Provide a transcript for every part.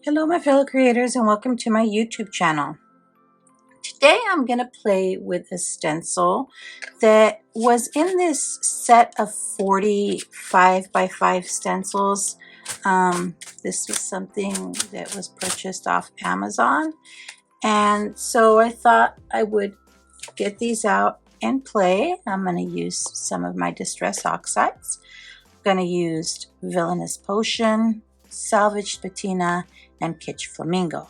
Hello my fellow creators and welcome to my YouTube channel. Today I'm going to play with a stencil that was in this set of 40 5x5 stencils. This was something that was purchased off Amazon, and so I thought I would get these out and play. I'm going to use some of my Distress Oxides. I'm going to use Villainous Potion, Salvaged Patina, and Kitsch Flamingo.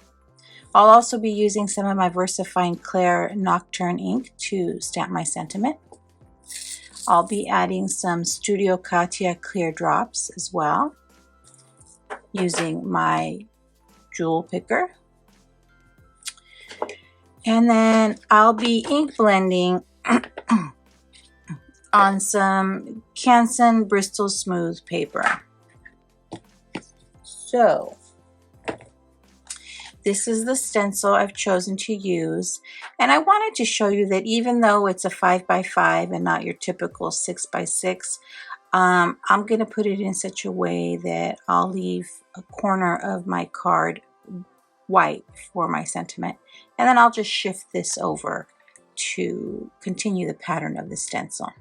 I'll also be using some of my VersaFine Clair Nocturne ink to stamp my sentiment. I'll be adding some Studio Katia clear drops as well, using my jewel picker. And then I'll be ink blending on some Canson Bristol Smooth paper. So this is the stencil I've chosen to use, and I wanted to show you that even though it's a 5x5 and not your typical 6x6, I'm going to put it in such a way that I'll leave a corner of my card white for my sentiment, and then I'll just shift this over to continue the pattern of the stencil.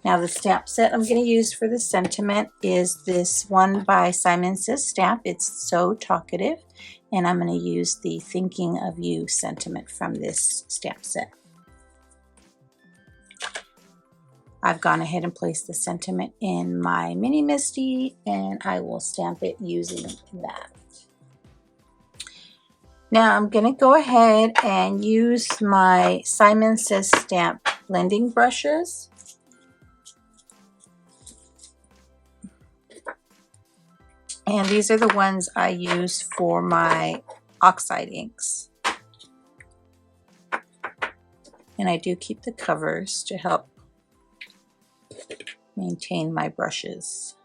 Now the stamp set I'm going to use for the sentiment is this one by Simon Says stamp. It's So Talkative, and I'm going to use the Thinking of You sentiment from this stamp set. I've gone ahead and placed the sentiment in my Mini Misty, and I will stamp it using that. Now I'm going to go ahead and use my Simon Says stamp blending brushes. And these are the ones I use for my Oxide inks. And I do keep the covers to help maintain my brushes.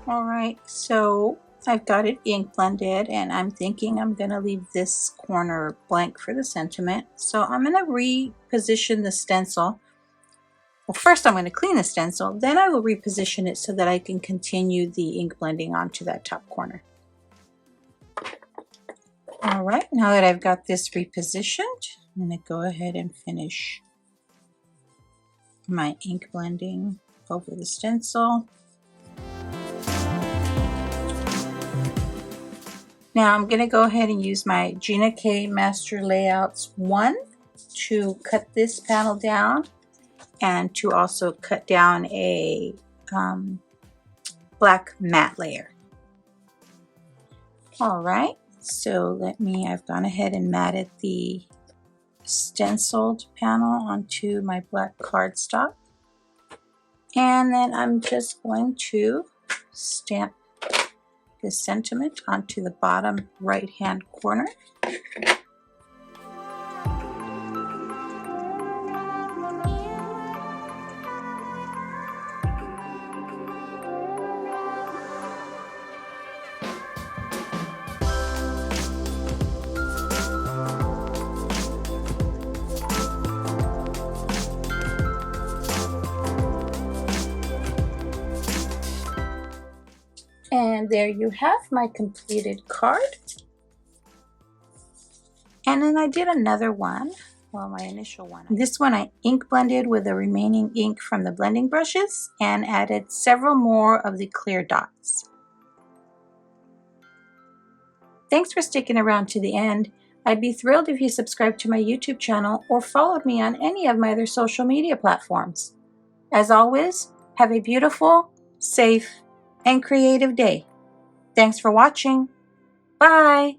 Alright, so I've got it ink blended, and I'm thinking I'm going to leave this corner blank for the sentiment. So I'm going to reposition the stencil. Well, first I'm going to clean the stencil, then I will reposition it so that I can continue the ink blending onto that top corner. Alright, now that I've got this repositioned, I'm going to go ahead and finish my ink blending over the stencil. Now I'm going to go ahead and use my Gina K Master Layouts 1 to cut this panel down, and to also cut down a black matte layer. Alright, so I've gone ahead and matted the stenciled panel onto my black cardstock, and then I'm just going to stamp the sentiment onto the bottom right hand corner. And there you have my completed card. And then I did another one, well, my initial one. This one I ink blended with the remaining ink from the blending brushes and added several more of the clear dots. Thanks for sticking around to the end. I'd be thrilled if you subscribed to my YouTube channel or followed me on any of my other social media platforms. As always, have a beautiful, safe, and creative day. Thanks for watching. Bye.